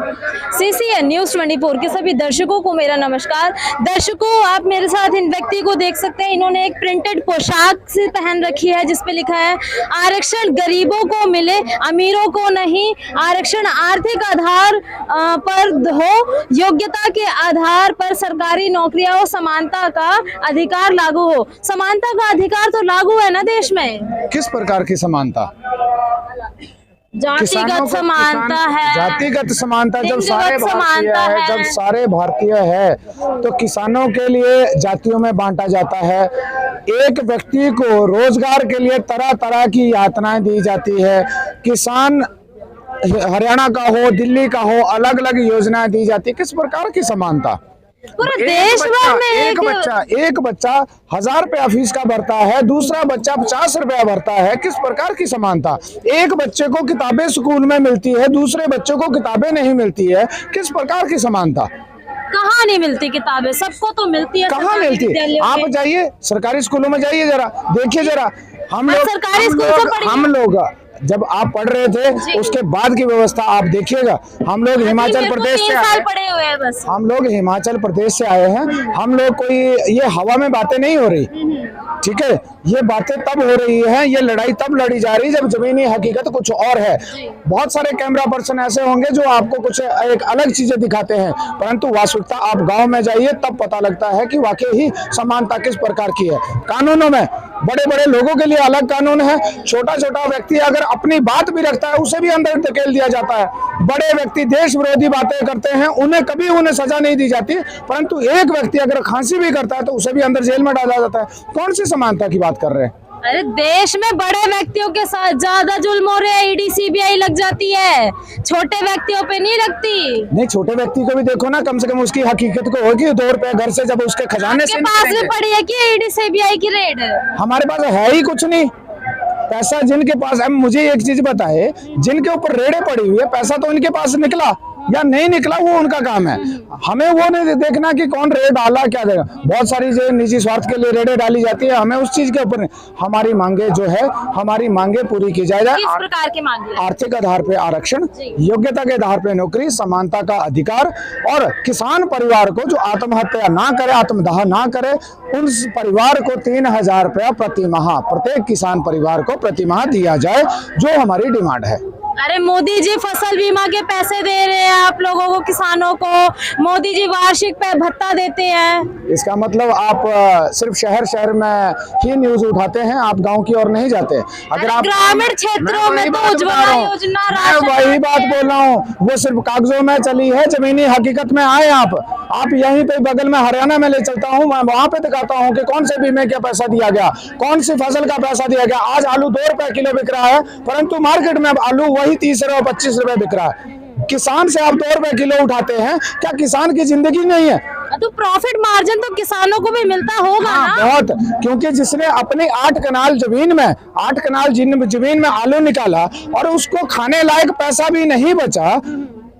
CCN news 24 के सभी दर्शकों को मेरा नमस्कार। दर्शकों, आप मेरे साथ इन व्यक्ति को देख सकते हैं। इन्होंने एक प्रिंटेड पोशाक से पहन रखी है जिस पे लिखा है आरक्षण गरीबों को मिले, अमीरों को नहीं। आरक्षण आर्थिक आधार पर हो, योग्यता के आधार पर सरकारी नौकरियां हो, समानता का अधिकार लागू हो। समानता का अधिकार तो लागू है ना देश में? किस प्रकार की समानता? जातिगत समानता है। जातिगत समानता जब सारे भारतीय है तो किसानों के लिए जातियों में बांटा जाता है। एक व्यक्ति को रोजगार के लिए तरह तरह की यातनाएं दी जाती है। किसान हरियाणा का हो, दिल्ली का हो, अलग अलग योजनाएं दी जाती है। किस प्रकार की समानता? पूरे देश भर में एक बच्चा 1000 रुपया फीस का भरता है, दूसरा बच्चा 50 रुपया भरता है। किस प्रकार की समानता? एक बच्चे को किताबें स्कूल में मिलती है, दूसरे बच्चों को किताबें नहीं मिलती है। किस प्रकार की समानता? कहाँ नहीं मिलती किताबें? सबको तो मिलती है। कहाँ मिलती है? आप जाइए सरकारी स्कूलों में, जाइए जरा, देखिए जरा। हम लोग जब आप पढ़ रहे थे उसके बाद की व्यवस्था आप देखिएगा। हम लोग हिमाचल प्रदेश से आए हैं। हम लोग कोई ये हवा में बातें नहीं हो रही, ठीक है? ये बातें तब हो रही है, ये लड़ाई तब लड़ी जा रही है जब जमीनी हकीकत कुछ और है। बहुत सारे कैमरा पर्सन ऐसे होंगे जो आपको कुछ एक अलग चीजें दिखाते हैं, परंतु वास्तविकता आप गांव में जाइए तब पता लगता है कि वाकई ही समानता किस प्रकार की है। कानूनों में बड़े बड़े लोगों के लिए अलग कानून है, छोटा छोटा व्यक्ति अगर अपनी बात भी रखता है उसे भी अंदर धकेल दिया जाता है। बड़े व्यक्ति देश विरोधी बातें करते हैं, उन्हें सजा नहीं दी जाती, परंतु एक व्यक्ति अगर खांसी भी करता है तो उसे भी अंदर जेल में डाला जाता है। कौन सी समानता की बात कर रहे हैं? अरे देश में बड़े व्यक्तियों के साथ ज्यादा जुल्म हो रहे हैं, ईडी सीबीआई लग जाती है, छोटे व्यक्तियों पे नहीं लगती। नहीं, छोटे व्यक्ति को भी देखो ना, कम से कम उसकी हकीकत को होगी। 2 रुपए घर से जब उसके खजाने से पास में पड़ी है कि ईडी सीबीआई की रेड? हमारे पास है ही कुछ नहीं। पैसा जिनके पास है, मुझे एक चीज बताए, जिनके ऊपर रेडे पड़ी हुई है, पैसा तो इनके पास निकला या नहीं निकला वो उनका काम है। हमें वो नहीं देखना कि कौन रेड डाला क्या देगा। बहुत सारी जो निजी स्वार्थ के लिए रेडे डाली जाती है, हमें उस चीज के ऊपर हमारी मांगे जो है, हमारी मांगे पूरी की जाए। किस प्रकार की मांगे? आर्थिक आधार पे आरक्षण, योग्यता के आधार पे नौकरी, समानता का अधिकार, और किसान परिवार को जो आत्महत्या ना करे, आत्मदाह ना करे, उन परिवार को 3000 रुपया प्रति माह, प्रत्येक किसान परिवार को प्रति माह दिया जाए, जो हमारी डिमांड है। अरे मोदी जी फसल बीमा के पैसे दे रहे हैं आप लोगों को, किसानों को। मोदी जी वार्षिक भत्ता देते हैं। इसका मतलब आप सिर्फ शहर में ही न्यूज उठाते हैं, आप गांव की ओर नहीं जाते। अगर आप ग्रामीण क्षेत्रों में तो उज्ज्वला योजना, मैं वही बात बोल रहा हूँ, वो सिर्फ कागजों में चली है, जमीनी हकीकत में आए आप यहीं पे बगल में हरियाणा में ले चलता हूँ, मैं वहां पे दिखाता हूँ कि कौन से बीमे का पैसा दिया गया, कौन सी फसल का पैसा दिया गया। आज आलू 2 रुपए किलो बिक रहा है, परंतु मार्केट में अब आलू वही 30 और 25 रुपए बिक रहा है। किसान से आप 2 रुपए किलो उठाते हैं, क्या किसान की जिंदगी नहीं है? तो प्रॉफिट मार्जिन तो किसानों को भी मिलता होगा ना? बहुत, क्योंकि जिसने अपनी 8 कनाल जमीन में आलू निकाला और उसको खाने लायक पैसा भी नहीं बचा,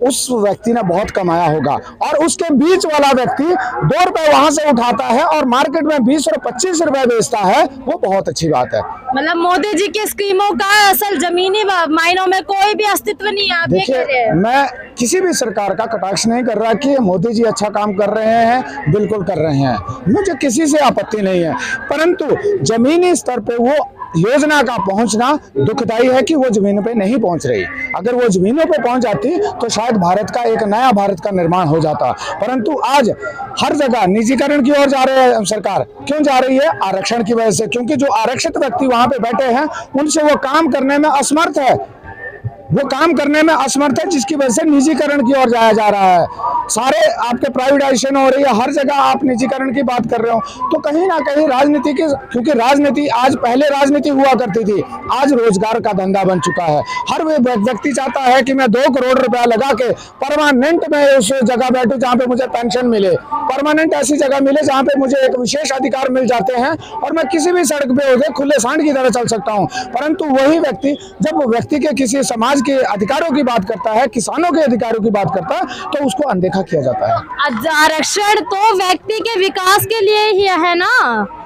उस व्यक्ति ने बहुत कमाया होगा। और उसके बीच वाला व्यक्ति 2 रुपए वहां से उठाता है और मार्केट में 20 और 25 रुपए बेचता है, वो बहुत अच्छी बात है। मतलब मोदी जी की स्कीमों का असल जमीनी मायनों में कोई भी अस्तित्व नहीं है। देखिए, मैं किसी भी सरकार का कटाक्ष नहीं कर रहा कि मोदी जी अच्छा काम कर रहे हैं, बिल्कुल कर रहे हैं, मुझे किसी से आपत्ति नहीं है, परंतु जमीनी स्तर पे वो योजना का पहुंचना दुखदायी है कि वो जमीन पे नहीं पहुंच रही। अगर वो जमीनों पे पहुंच जाती तो शायद भारत का एक नया भारत का निर्माण हो जाता, परंतु आज हर जगह निजीकरण की ओर जा रहे हैं सरकार। क्यों जा रही है? आरक्षण की वजह से, क्योंकि जो आरक्षित व्यक्ति वहां पे बैठे हैं उनसे वो काम करने में असमर्थ है, जिसकी वजह से निजीकरण की ओर जाया जा रहा है। सारे आपके प्राइवेटाइजेशन हो रही है, हर जगह आप निजीकरण की बात कर रहे हो, तो कहीं ना कहीं राजनीति की, क्योंकि राजनीति आज, पहले राजनीति हुआ करती थी, आज रोजगार का धंधा बन चुका है। हर व्यक्ति चाहता है कि मैं 2 करोड़ रुपया लगा के परमानेंट में उस जगह बैठूं जहाँ पे मुझे पेंशन मिले, परमानेंट ऐसी जगह मिले जहाँ पे मुझे एक विशेष अधिकार मिल जाते हैं और मैं किसी भी सड़क पे होकर खुले सांड की तरह चल सकता हूँ। परंतु वही व्यक्ति जब व्यक्ति के किसी समाज के अधिकारों की बात करता है, किसानों के अधिकारों की बात करता है, तो उसको अनदेखा किया जाता है। आरक्षण तो व्यक्ति के विकास के लिए ही है ना,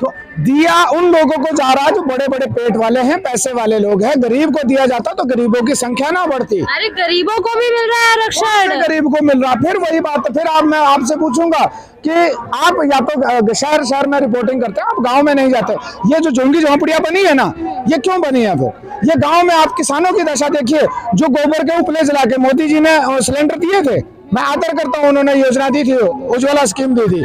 तो दिया उन लोगों को जा रहा है जो बड़े बड़े पेट वाले हैं, पैसे वाले लोग हैं। गरीब को दिया जाता तो गरीबों की संख्या ना बढ़ती। अरे गरीबों को भी मिल रहा है आरक्षण। गरीब को मिल रहा। फिर वही बात, फिर मैं आपसे पूछूंगा कि आप या तो शहर में रिपोर्टिंग करते हैं, आप गांव में नहीं जाते। ये जो झुग्गी झोंपड़ियां बनी है ना, ये क्यों बनी है? फिर ये गांव में आप किसानों की दशा देखिए, जो गोबर के उपले जला के मोदी जी ने सिलेंडर दिए थे, मैं आदर करता हूं, उन्होंने योजना दी थी, उज्ज्वला स्कीम दी थी,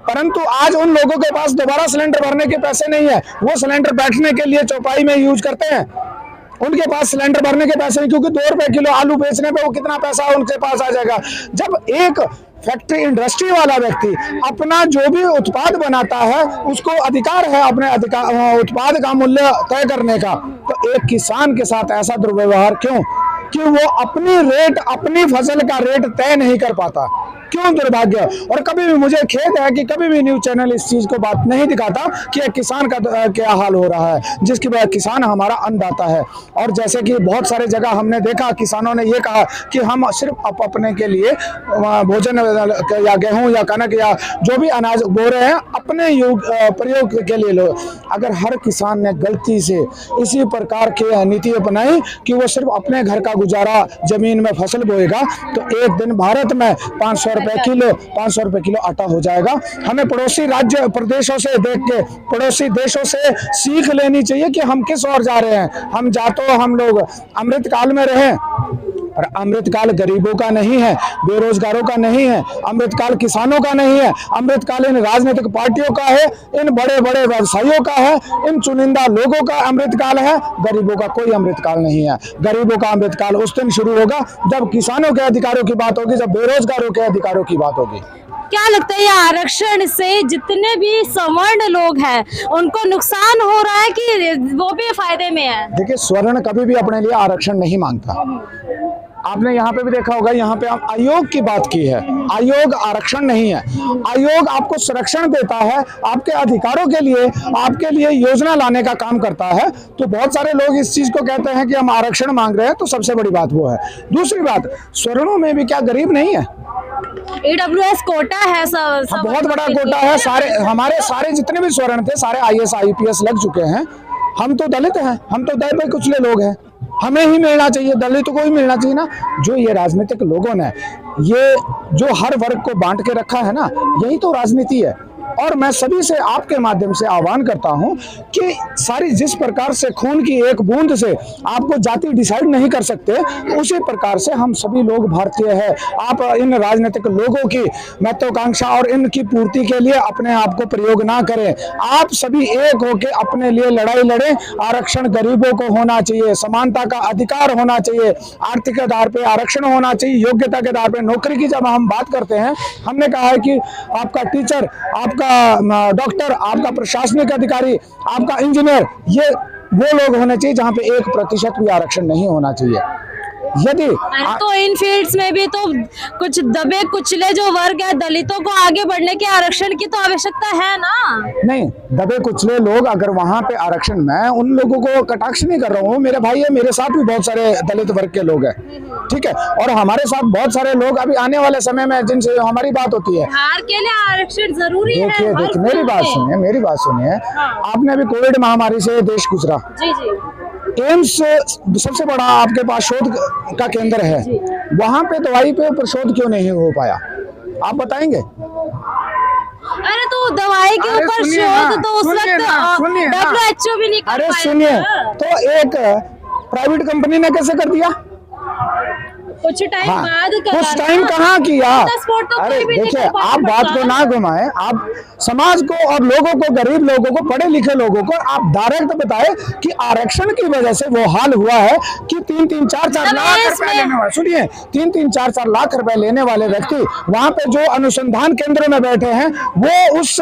परंतु आज उन लोगों के पास दोबारा सिलेंडर भरने के पैसे नहीं है। वो सिलेंडर बैठने के लिए चौपाई में यूज करते हैं, उनके पास सिलेंडर भरने के पैसे नहीं, क्योंकि 2 रुपए किलो आलू बेचने पे वो कितना पैसा उनके पास आ जाएगा। जब एक फैक्ट्री इंडस्ट्री वाला व्यक्ति अपना जो भी उत्पाद बनाता है, उसको अधिकार है अपने उत्पाद का मूल्य तय करने का, तो एक किसान के साथ ऐसा दुर्व्यवहार क्यों कि वो अपनी फसल का रेट तय नहीं कर पाता? क्यों दुर्भाग्य। और कभी भी मुझे खेद है कि कभी भी न्यूज चैनल इस चीज को बात नहीं दिखाता कि एक किसान का क्या हाल हो रहा है, जिसकी वजह किसान हमारा अन्नदाता है। और जैसे कि बहुत सारे जगह हमने देखा, किसानों ने ये कहा कि हम सिर्फ अपने के लिए भोजन या गेहूं या कनक या जो भी अनाज बो रहे हैं अपने प्रयोग के लिए लो। अगर हर किसान ने गलती से इसी प्रकार की नीति अपनाई कि वो सिर्फ अपने घर का गुजारा जमीन में फसल बोएगा, तो एक दिन भारत में 500 रुपए किलो आटा हो जाएगा। हमें पड़ोसी राज्य प्रदेशों से देख के, पड़ोसी देशों से सीख लेनी चाहिए कि हम किस ओर जा रहे हैं। हम लोग अमृत काल में रहे, और अमृतकाल गरीबों का नहीं है, बेरोजगारों का नहीं है, अमृतकाल किसानों का नहीं है, अमृतकाल इन राजनीतिक पार्टियों का है, इन बड़े बड़े व्यवसायियों का है, इन चुनिंदा लोगों का अमृतकाल है। गरीबों का कोई अमृतकाल नहीं है। गरीबों का अमृतकाल उस दिन शुरू होगा जब किसानों के अधिकारों की बात होगी, जब बेरोजगारों के अधिकारों की बात होगी। क्या लगता है, ये आरक्षण से जितने भी सवर्ण लोग हैं उनको नुकसान हो रहा है कि वो भी फायदे में है? देखिए, स्वर्ण कभी भी अपने लिए आरक्षण नहीं मांगता। आपने यहाँ पे भी देखा होगा, यहाँ पे आप आयोग की बात की है, आयोग आरक्षण नहीं है। आयोग आपको संरक्षण देता है, आपके अधिकारों के लिए, आपके लिए योजना लाने का काम करता है। तो बहुत सारे लोग इस चीज को कहते हैं कि हम आरक्षण मांग रहे हैं, तो सबसे बड़ी बात वो है। दूसरी बात, स्वर्णों में भी क्या गरीब नहीं है? AWS कोटा है, सब बहुत बड़ा कोटा है। हमारे सारे जितने भी स्वर्ण थे, सारे IAS IPS लग चुके हैं। हम तो दलित हैं, हम तो दबे कुचले लोग हैं, हमें ही मिलना चाहिए, दलितों को ही मिलना चाहिए ना। जो ये राजनीतिक लोगों ने ये जो हर वर्ग को बांट के रखा है ना, यही तो राजनीति है। और मैं सभी से आपके माध्यम से आह्वान करता हूं कि सारी जिस प्रकार से खून की एक बूंद से आपको जाति डिसाइड नहीं कर सकते, उसी प्रकार से हम सभी लोग भारतीय हैं। आप इन राजनीतिक लोगों की महत्वाकांक्षा और इनकी पूर्ति के लिए अपने आप को प्रयोग ना करें। आप सभी एक होकर अपने लिए लड़ाई लड़ें। आरक्षण गरीबों को होना चाहिए, समानता का अधिकार होना चाहिए, आर्थिक आधार पर आरक्षण होना चाहिए, योग्यता के आधार पर नौकरी की जब हम बात करते हैं, हमने कहा है कि आपका टीचर, आपका डॉक्टर, आपका प्रशासनिक अधिकारी, आपका इंजीनियर, ये वो लोग होने चाहिए जहां पे 1% भी आरक्षण नहीं होना चाहिए। यदि तो इन फील्ड्स में भी तो कुछ दबे कुचले जो वर्ग है, दलितों को आगे बढ़ने के आरक्षण की तो आवश्यकता है ना? नहीं, दबे कुचले लोग अगर वहां पे आरक्षण, मैं उन लोगों को कटाक्ष नहीं कर रहा हूँ, मेरे भाई है, मेरे साथ भी बहुत सारे दलित वर्ग के लोग हैं, ठीक है, और हमारे साथ बहुत सारे लोग अभी आने वाले समय में जिनसे हमारी बात होती है। बिहार के लिए आरक्षण जरूरी है। देखिए मेरी बात सुनिए। आपने अभी कोविड महामारी से देश गुजरा, एम्स सबसे बड़ा आपके पास शोध का केंद्र है, वहां पे दवाई पे ऊपर शोध क्यों नहीं हो पाया, आप बताएंगे? अरे तो दवाई के ऊपर शोध तो उस वक्त WHO भी नहीं कर पाया। अरे सुनिए, तो एक प्राइवेट कंपनी ने कैसे कर दिया? कुछ टाइम बाद कुछ टाइम कहाँ किया? अरे देखिए, आप बात को ना घुमाएं, आप समाज को और लोगों को, गरीब लोगों को, पढ़े लिखे लोगों को आप डायरेक्ट बताएं कि आरक्षण की वजह से वो हाल हुआ है कि 3-3, 4-4 लाख रुपए लेने वाले, सुनिए, 3-3, 4-4 लाख रुपए लेने वाले व्यक्ति वहां पे जो अनुसंधान केंद्र में बैठे हैं, वो उस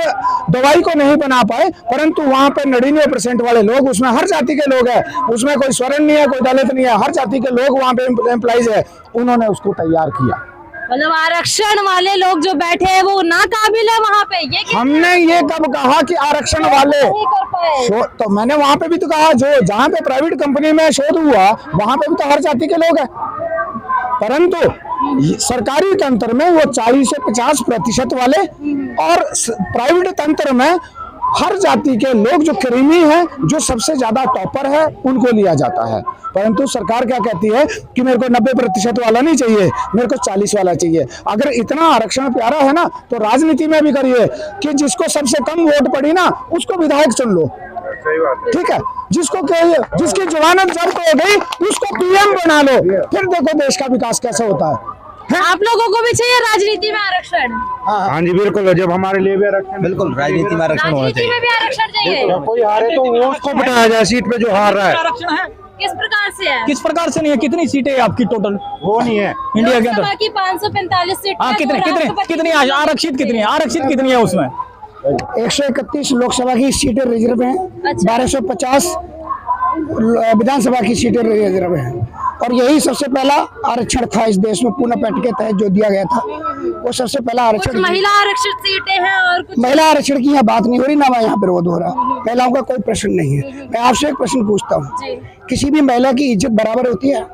दवाई को नहीं बना पाए, परंतु वहां पे 99% वाले लोग, उसमें हर जाति के लोग हैं, उसमें कोई स्वर्ण नहीं है, कोई दलित नहीं है, हर जाति के लोग वहां पे एम्प्लॉइज है, उन्होंने उसको तैयार किया। मतलब आरक्षण वाले लोग जो बैठे हैं वो नाकाबिल है वहाँ पे, ये हमने ये कब कहा कि आरक्षण वाले नहीं कर पाए? तो मैंने वहां पे भी तो कहा, जो जहां पे प्राइवेट कंपनी में शोध हुआ वहां पे भी तो हर जाति के लोग हैं, परंतु सरकारी तंत्र में वो 40 से 50% वाले और प्राइवेट तंत्र में हर जाति के लोग जो क्रीमी हैं, जो सबसे ज्यादा टॉपर है, उनको लिया जाता है। परंतु सरकार क्या कहती है कि मेरे को 90% वाला नहीं चाहिए, मेरे को 40 वाला चाहिए। अगर इतना आरक्षण प्यारा है ना, तो राजनीति में भी करिए कि जिसको सबसे कम वोट पड़ी ना, उसको विधायक चुन लो। ठीक है, जिसकी जमानत जब्त हो गई उसको पीएम बना लो, फिर देखो देश का विकास कैसे होता है। आप लोगों को भी चाहिए राजनीति में आरक्षण? हाँ जी बिल्कुल, जब हमारे लिए भी आरक्षण, बिल्कुल राजनीति में आरक्षण होना राजनीति चाहिए। में भी आरक्षण चाहिए। कोई हारे तो वो उसको बिठाया जाए सीट पे जो हार रहा है। आरक्षण है किस प्रकार से है? किस प्रकार से नहीं है? कितनी सीटें है आपकी टोटल वो नहीं है इंडिया के अंदर? लोकसभा की 545 सीट। हाँ, कितने कितने कितनी आरक्षित कितनी है उसमें? 131 लोकसभा की सीटें रिजर्व हैं, अच्छा। 1250 विधानसभा की सीटें रिजर्व हैं। और यही सबसे पहला आरक्षण था इस देश में, पूर्ण पैठ के तहत जो दिया गया था, वो सबसे पहला कुछ आरक्षण। महिला आरक्षित सीटें हैं और कुछ महिला आरक्षण की यहाँ बात नहीं हो रही, ना यहाँ पे विरोध हो रहा। महिलाओं का कोई प्रश्न नहीं है। मैं आपसे एक प्रश्न पूछता हूँ, जी। किसी भी महिला की इज्जत बराबर होती है?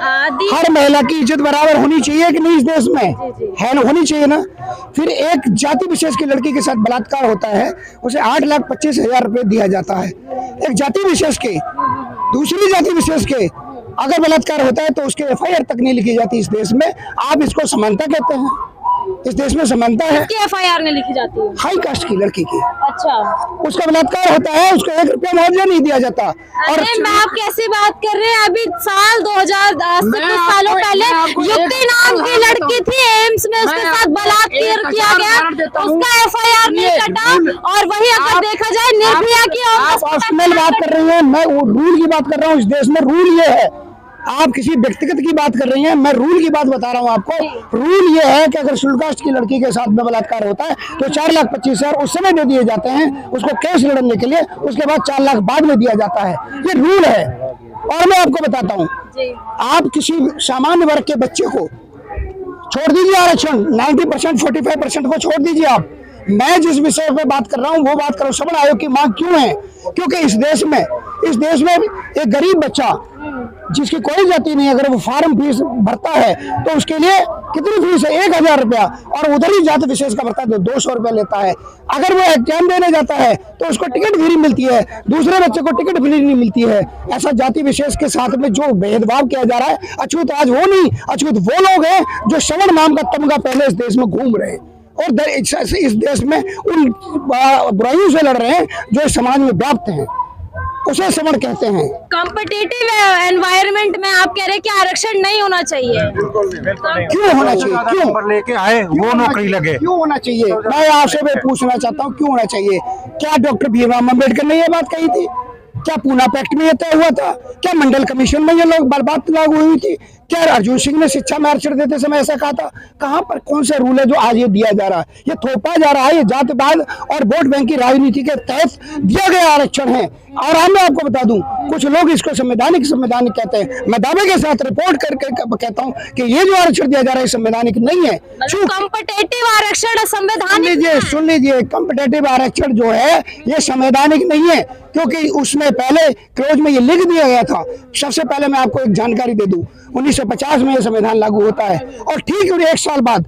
आदि हर महिला की इज्जत बराबर होनी चाहिए कि नहीं इस देश में? है ना, होनी चाहिए ना। फिर एक जाति विशेष की लड़की के साथ बलात्कार होता है, उसे 8,25,000 रुपए दिया जाता है। एक जाति विशेष के दूसरी जाति विशेष के अगर बलात्कार होता है तो उसके FIR तक नहीं लिखी जाती इस देश में। आप इसको समानता कहते हैं? इस देश में समानता है? की FIR नहीं लिखी जाती है। हाई कास्ट की लड़की की, अच्छा, उसका बलात्कार होता है, उसको 1 रुपया मुआवजा नहीं दिया जाता। और अरे मैं आप कैसी बात कर रहे हैं? अभी साल 2010 से कुछ सालों पहले युक्ति नाम की लड़की थी, एम्स में उसके साथ बलात्कार किया गया, उसका FIR नहीं कटा। और वही अगर देखा जाए निर्भया की, आप ऑप्शनल बात कर रही हैं, मैं वो रूल की बात कर रहा हूँ। इस देश में रूल ये है, आप किसी व्यक्तिगत की बात कर रही हैं, मैं रूल की बात बता रहा हूँ आपको। रूल ये है कि अगर शेड्यूल कास्ट की लड़की के साथ में बलात्कार होता है तो 4,25,000 उस समय दे दिए जाते हैं उसको केस लड़ने के लिए, उसके बाद 4 लाख बाद में दिया जाता है। ये रूल है। और मैं आपको बताता हूँ, आप किसी सामान्य वर्ग के बच्चे को छोड़ दीजिए आरक्षण, 90% 45% को छोड़ दीजिए आप। मैं जिस विषय पे बात कर रहा हूँ वो बात कर रहा हूँ, श्रवण आयोग की मांग क्यों है? क्योंकि इस देश में एक गरीब बच्चा जिसकी कोई जाति नहीं, अगर वो फार्म फीस भरता है तो उसके लिए कितनी फीस है? 1,000 रुपया। और उधर ही जाति विशेष का भरता है तो 200 रुपया लेता है। अगर वो एग्जाम देने जाता है तो उसको टिकट फ्री मिलती है, दूसरे बच्चे को टिकट फ्री नहीं मिलती है। ऐसा जाति विशेष के साथ में जो भेदभाव किया जा रहा है, अछूत आज वो नहीं, अछूत वो लोग हैं जो श्रवण नाम का तमगा पहले इस देश में घूम रहे हैं और इस देश में उन बुराइयों से लड़ रहे हैं जो इस समाज में व्याप्त हैं, उसे श्रवण कहते हैं। कॉम्पिटिटिव एनवायरनमेंट में आप कह रहे हैं कि आरक्षण नहीं होना चाहिए। क्यों होना चाहिए? क्यों लेके आए वो नौकरी लगे? क्यों होना चाहिए? मैं आपसे भी पूछना चाहता हूँ, क्यों होना चाहिए? क्या डॉक्टर भीमराव अम्बेडकर ने ये बात कही थी? क्या पूना पैक्ट में ये तय हुआ था? क्या मंडल कमीशन में ये बात लागू हुई थी? क्या अर्जुन सिंह ने शिक्षा में आरक्षण देते समय ऐसा कहा था? कहाँ पर कौन सा रूल है जो आज ये दिया जा रहा है? ये थोपा जा रहा है, ये जातिवाद और वोट बैंक की राजनीति के तहत दिया गया आरक्षण है। और मैं आपको बता दूं, कुछ लोग इसको संवैधानिक कहते हैं। मैं दावे के साथ रिपोर्ट करके कहता हूं कि ये जो आरक्षण दिया जा रहा है संवैधानिक नहीं है। कॉम्पिटिटिव आरक्षण संवैधानिक? सुन लीजिए, कॉम्पिटिटिव आरक्षण जो है ये संवैधानिक नहीं है, क्योंकि उसमें पहले क्लोज में ये लिख दिया गया था। सबसे पहले मैं आपको एक जानकारी दे दूं, 1950 में ये संविधान लागू होता है और ठीक 1 साल बाद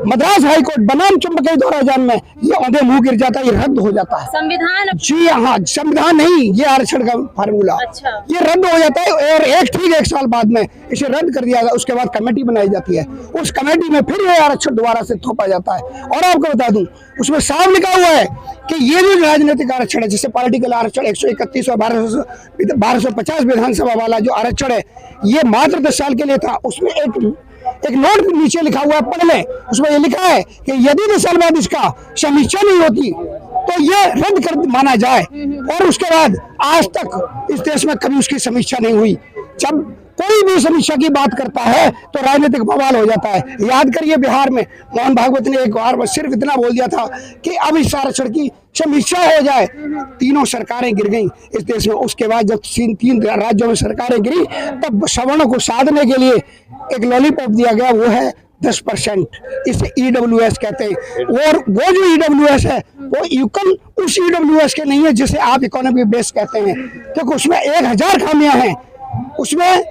मद्रास हाई कोर्ट बनाम चुंबकीय दौरान में ये औंधे मुंह गिर जाता है, ये रद्द हो जाता है। संविधान? जी हाँ, संविधान नहीं, ये आरक्षण का फार्मूला। अच्छा। ये रद्द हो जाता है और ठीक 1 साल बाद में इसे रद्द कर दिया जाता है। उसके बाद कमेटी बनाई जाती है, उस कमेटी में फिर ये आरक्षण दोबारा से थोपा जाता है। और आपको बता दूं, उसमें साफ लिखा हुआ है कि ये जो राजनीतिक आरक्षण है, जैसे पॉलिटिकल आरक्षण 131 और 1250 विधानसभा वाला जो आरक्षण है, ये मात्र 10 साल के लिए था। उसमें एक नोट नीचे लिखा हुआ है, पढ़ लें। उसमें ये लिखा है कि यदि 10 साल बाद इसका समीक्षा नहीं होती तो ये रद्द कर माना जाए। और उसके बाद आज तक इस देश में कभी उसकी समीक्षा नहीं हुई। जब कोई भी समीक्षा की बात करता है तो राजनीतिक बवाल हो जाता है। याद करिए, बिहार में मोहन भागवत ने एक बार सिर्फ इतना बोल दिया था कि अब इस आरक्षण की समीक्षा हो जाए, तीनों सरकारें गिर गईं इस देश में। उसके बाद जब 3 राज्यों में सरकारें गिरी, तब सवर्णों को साधने के लिए एक लॉलीपॉप दिया गया, वो है 10%। इसे EWS कहते हैं। और वो जो EWS है वो यूकन उस EWS के नहीं है जिसे आप इकोनॉमिक बेस कहते हैं, क्योंकि उसमें 1000 खामियां हैं। उसमें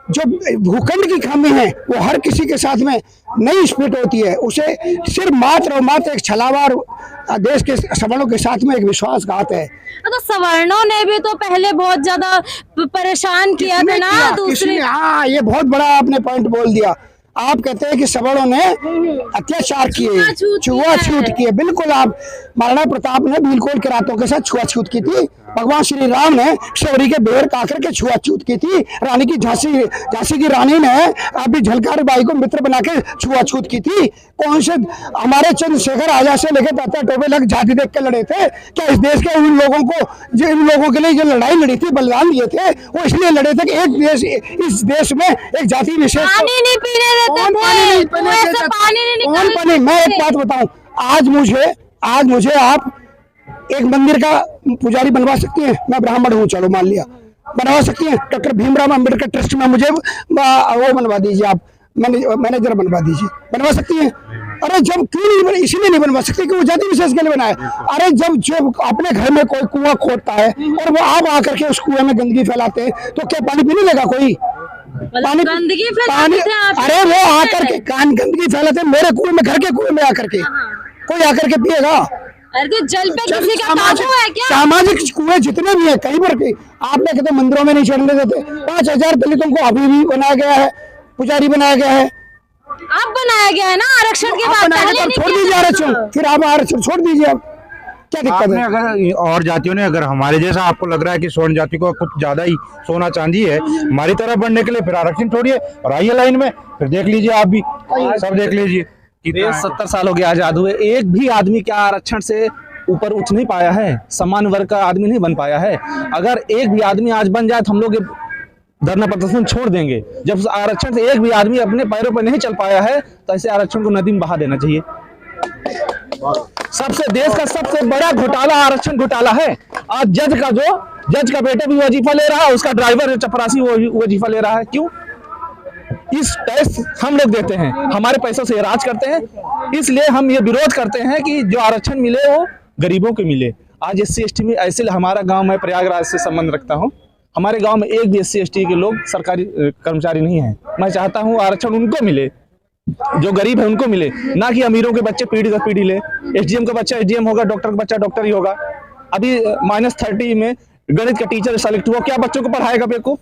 जो भूखंड की खामी है वो हर किसी के साथ में नहीं स्प्लिट होती है, उसे सिर्फ मात्र और मात्र एक छलावा और देश के सवर्णों के साथ में एक विश्वासघात है। तो सवर्णों ने भी तो पहले बहुत ज्यादा परेशान किया था ना दूसरे। हाँ, ये बहुत बड़ा आपने पॉइंट बोल दिया। आप कहते हैं कि सवर्णों ने अत्याचार किए, छुआछूत किए। बिल्कुल, आप महाराणा प्रताप ने बिल्कुल के रातों के साथ छुआछूत की थी। भगवान श्री राम ने शबरी के बेर काकर के छुआछूत की थी। रानी की झांसी की रानी ने अभी झलकार बाई को मित्र बना के छुआछूत की थी। कौन से हमारे चंद्रशेखर आजाद से लेकर तात्या टोपे लग जाति देख के लड़े थे क्या? इस देश के उन लोगों को, जो इन लोगों के लिए जो लड़ाई लड़ी थी, बलिदान दिए थे, वो इसलिए लड़े थे कि एक देश, इस देश में एक जाति विशेष पानी नहीं पीने देते थे, पानी। मैं एक बात बताऊं, आज मुझे आप एक मंदिर का पुजारी बनवा सकती हैं? मैं ब्राह्मण हूँ, चलो मान लिया, बनवा सकती हैं? डॉक्टर भीमराव अम्बेडकर ट्रस्ट में मुझे वो बनवा दीजिए, आप मैनेजर बनवा दीजिए, बनवा सकती हैं? अरे जब क्यों नहीं, इसीलिए नहीं बनवा सकती कि वो जाति विशेष के लिए बनाए। अरे जब अपने घर में कोई कुआं खोदता है और वो आप आकर के उस कुएं में गंदगी फैलाते हैं, तो क्या पानी पीने लगा कोई? पानी, गंदगी पानी, अरे वो आकर के गंदगी फैलाते मेरे कुएं में, घर के कुएं में आकर के, कोई आकर के पिएगा? अरे तो जल पे किसी का काबू है क्या? सामाजिक कुएं जितने भी है, कहीं पर भी आपने कहते मंदिरों में नहीं चढ़ने देते। 5000 दलितों को अभी भी बनाया गया है, पुजारी बनाया गया है। अब बनाया गया है ना आरक्षण के बाद, छोड़ दीजिए आरक्षण, फिर आप आरक्षण छोड़ दीजिए। अब क्या दिक्कत है? अगर और जातियों ने, अगर हमारे जैसा आपको लग रहा है कि स्वर्ण जाति को कुछ ज्यादा ही सोना चांदी है, हमारी तरफ बढ़ने के लिए फिर आरक्षण छोड़िए और आइए लाइन में, फिर देख लीजिए, आप भी सब देख लीजिए। देश 70 साल हो गए आजाद हुए, एक भी आदमी क्या आरक्षण से ऊपर उठ नहीं पाया है, समान वर्ग का आदमी नहीं बन पाया है। अगर एक भी आदमी आज बन जाए तो हम लोग धरना प्रदर्शन छोड़ देंगे। जब आरक्षण से एक भी आदमी अपने पैरों पर नहीं चल पाया है, तो ऐसे आरक्षण को नदी में बहा देना चाहिए। देश का सबसे बड़ा घोटाला आरक्षण घोटाला है। आज जज का बेटा भी वजीफा ले रहा है, उसका ड्राइवर चपरासी वजीफा ले रहा है। क्यों? इस टैक्स हम लोग देते हैं, हमारे पैसों से राज करते हैं, इसलिए हम ये विरोध करते हैं कि जो आरक्षण मिले वो गरीबों को मिले। आज SC ST में ऐसे, हमारा गांव, मैं प्रयागराज से संबंध रखता हूं, हमारे गांव में एक भी SC ST के लोग सरकारी कर्मचारी नहीं है। मैं चाहता हूं आरक्षण उनको मिले, जो गरीब है उनको मिले, ना कि अमीरों के बच्चे पीढ़ी दर पीढ़ी ले। SDM का बच्चा SDM होगा, डॉक्टर का बच्चा डॉक्टर ही होगा। अभी -30 में गणित का टीचर सेलेक्ट हुआ, क्या बच्चों को पढ़ाएगा? बेवकूफ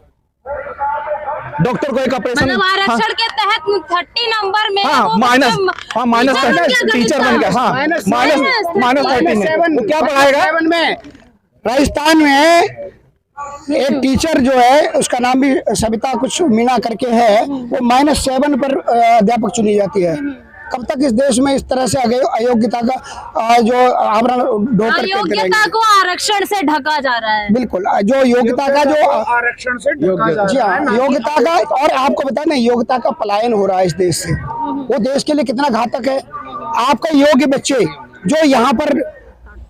डॉक्टर को एक ऑपरेशन, मतलब आरक्षण के तहत 30 नंबर में -30 टीचर बन गया। हाँ, -30 में वो क्या पढ़ाएगा? राजस्थान में एक टीचर जो है, उसका नाम भी सविता कुछ मीना करके है, वो -7 पर अध्यापक चुनी जाती है। कब तक इस देश में इस तरह से अयोग्यता का जो आवरण ढोकर के योग्यता को आरक्षण से ढका जा रहा है? बिल्कुल, जो योग्यता का जो आरक्षण से जी हाँ, योग्यता का, और आपको बता ना, योग्यता का पलायन हो रहा है इस देश से। वो देश के लिए कितना घातक है। आपका योग्य बच्चे जो यहाँ पर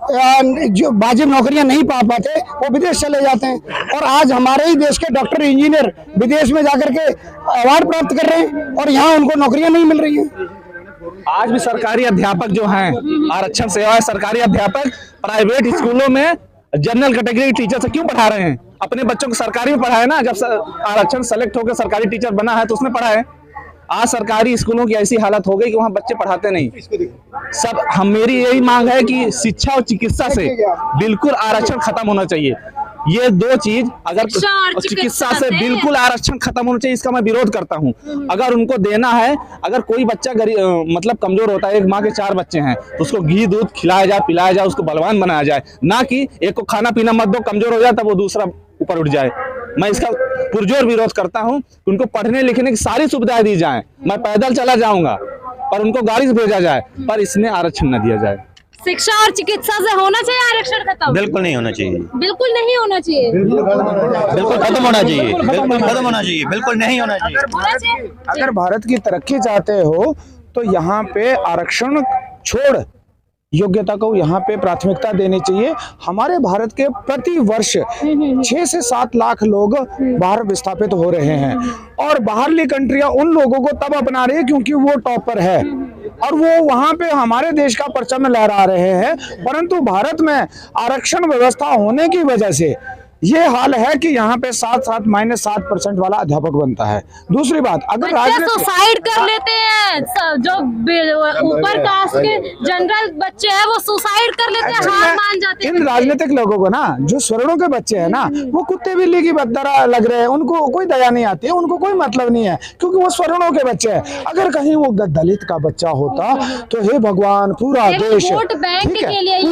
जो वाजिब नौकरियां नहीं पा पाते, वो विदेश चले जाते हैं, और आज हमारे ही देश के डॉक्टर इंजीनियर विदेश में जाकर के अवार्ड प्राप्त कर रहे हैं, और यहाँ उनको नौकरियां नहीं मिल रही हैं। आज भी सरकारी अध्यापक जो हैं, आरक्षण सेवा है, सरकारी अध्यापक प्राइवेट स्कूलों में जनरल कैटेगरी टीचर से क्यों पढ़ा रहे हैं? अपने बच्चों को सरकारी में पढ़ाए ना। जब आरक्षण सेलेक्ट होकर सरकारी टीचर बना है तो उसमें पढ़ाए। आज सरकारी स्कूलों की ऐसी हालत हो गई कि वहाँ बच्चे पढ़ाते नहीं। मेरी यही मांग है कि शिक्षा और चिकित्सा से बिल्कुल आरक्षण खत्म होना चाहिए। ये दो चीज, अगर चिकित्सा से बिल्कुल आरक्षण खत्म होना चाहिए, इसका मैं विरोध करता हूँ। अगर उनको देना है, अगर कोई बच्चा मतलब कमजोर होता है, एक माँ के 4 बच्चे हैं, तो उसको घी दूध खिलाया जाए, पिलाया जाए, उसको बलवान बनाया जाए, ना कि एक को खाना पीना मत दो, कमजोर हो जाए तब वो दूसरा ऊपर उठ जाए। मैं इसका पुरजोर विरोध करता हूँ कि उनको पढ़ने लिखने की सारी सुविधाएं दी जाएं। मैं पैदल चला जाऊंगा पर उनको गाड़ी से भेजा जाए, पर इसमें आरक्षण न दिया जाए। शिक्षा और चिकित्सा से होना चाहिए आरक्षण खत्म? बिल्कुल नहीं होना चाहिए, बिल्कुल नहीं होना चाहिए, बिल्कुल खत्म होना चाहिए, बिल्कुल खत्म होना चाहिए, बिल्कुल नहीं होना चाहिए। अगर भारत की तरक्की चाहते हो तो यहाँ पे आरक्षण छोड़ योग्यता को यहाँ पे प्राथमिकता देनी चाहिए। हमारे भारत के प्रति वर्ष 6 से 7 लाख लोग बाहर विस्थापित हो रहे हैं, और बाहरली कंट्रियां उन लोगों को तब अपना रही है क्योंकि वो टॉपर है और वो वहां पे हमारे देश का परचम लहरा रहे हैं। परंतु भारत में आरक्षण व्यवस्था होने की वजह से ये हाल है कि यहाँ पे 7% वाला अध्यापक बनता है। दूसरी बात, अगर बच्चे राजनीति सुसाइड कर लेते हैं, जो ऊपर कास्ट के जनरल बच्चे हैं वो सुसाइड कर लेते हैं, हार मान जाते हैं। इन राजनीतिक लोगों को ना, जो स्वर्णों के बच्चे हैं ना, वो कुत्ते बिल्ली की तरह लग रहे हैं, उनको कोई दया नहीं आती है, उनको कोई मतलब नहीं है, क्योंकि वो स्वर्णों के बच्चे हैं। अगर कहीं वो दलित का बच्चा होता तो हे भगवान, पूरा देश, वोट बैंक ठीक है, के लिए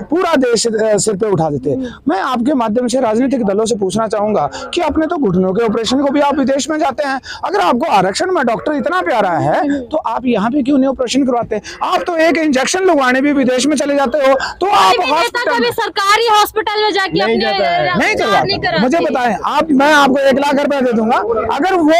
पूरा देश सिर पे उठा देते। मैं आपके माध्यम से राजनीतिक दलों से पूछना चाहूंगा कि अपने तो घुटनों के ऑपरेशन को भी आप विदेश में जाते हैं, अगर आपको आरक्षण में डॉक्टर इतना प्यारा है तो आप यहाँ पे क्यों नहीं ऑपरेशन करवाते? आप तो एक इंजेक्शन लगवाने भी विदेश में चले जाते हो, तो आप कभी सरकारी हॉस्पिटल में जाके नहीं करवाते। मुझे बताएं आप, मैं आपको 1 लाख रुपए दे दूंगा, अगर वो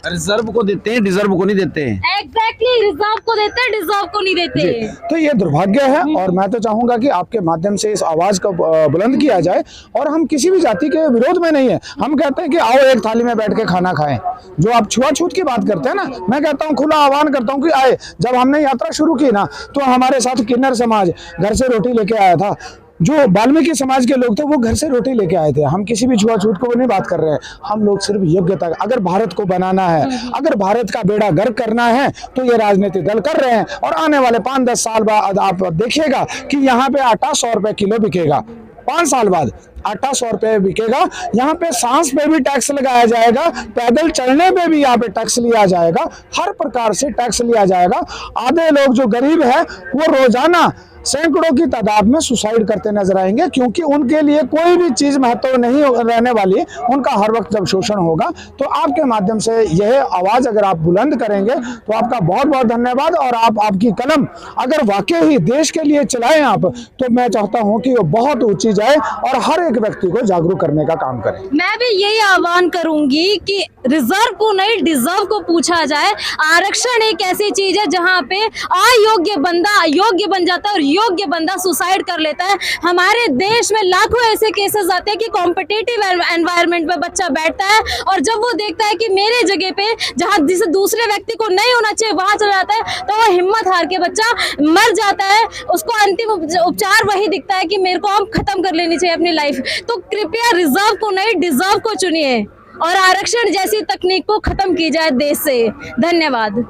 रिजर्व को देते हैं, डिजर्व को नहीं देते हैं। एग्जैक्टली, रिजर्व को देते हैं, डिजर्व को नहीं देते। तो ये दुर्भाग्य है, और मैं तो चाहूंगा कि आपके माध्यम से इस आवाज को बुलंद किया जाए। और हम किसी भी जाति के विरोध में नहीं है, हम कहते हैं कि आओ एक थाली में बैठ के खाना खाएं। जो आप छुआछूत की बात करते हैं ना, मैं कहता हूँ, खुला आह्वान करता हूँ कि आए। जब हमने यात्रा शुरू की ना, तो हमारे साथ किन्नर समाज घर से रोटी लेके आया था, जो वाल्मीकि समाज के लोग थे वो घर से रोटी लेके आए थे। हम किसी भी छुआछूत को नहीं बात कर रहे हैं, हम लोग सिर्फ योग्यता, अगर भारत को बनाना है, अगर भारत का बेड़ा गर्क करना है, तो ये राजनीतिक दल कर रहे हैं। और आने वाले 5-10 साल बाद आप देखिएगा कि यहाँ पे आटा 100 रुपए किलो बिकेगा। 5 साल बाद आटा 100 रुपए बिकेगा। यहाँ पे सांस पे भी टैक्स लगाया जाएगा, पैदल चलने पे भी यहाँ पे टैक्स लिया जाएगा, हर प्रकार से टैक्स लिया जाएगा। आधे लोग जो गरीब है वो रोजाना सैकड़ों की तादाद में सुसाइड करते नजर आएंगे, क्योंकि उनके लिए कोई भी चीज महत्व नहीं रहने वाली, उनका हर वक्त जब शोषण होगा। तो आपके माध्यम से यह आवाज अगर आप बुलंद करेंगे तो आपका बहुत बहुत धन्यवाद। और आपकी कलम अगर वाकई ही देश के लिए चलाएं आप, तो मैं चाहता हूं कि वो बहुत ऊंची जाए और हर एक व्यक्ति को जागरूक करने का काम करें। मैं भी यही आह्वान करूंगी कि रिजर्व को नहीं, डिजर्व को पूछा जाए। आरक्षण एक ऐसी चीज है जहाँ पे अयोग्य बंदा योग्य बन जाता है और योग्य बंदा सुसाइड कर लेता है। हमारे देश में लाखों ऐसे केसेस आते हैं कि कॉम्पिटिटिव एनवायरनमेंट में बच्चा बैठता है और जब वो देखता है कि मेरे जगह पे जहाँ जिसे दूसरे व्यक्ति को नहीं होना चाहिए वहां चला जाता है, तो वो हिम्मत हार के बच्चा मर जाता है। उसको अंतिम उपचार वही दिखता है कि मेरे को अब खत्म कर लेनी चाहिए अपनी लाइफ। तो कृपया रिजर्व को नहीं, डिजर्व को चुनिए और आरक्षण जैसी तकनीक को खत्म की जाए देश से। धन्यवाद।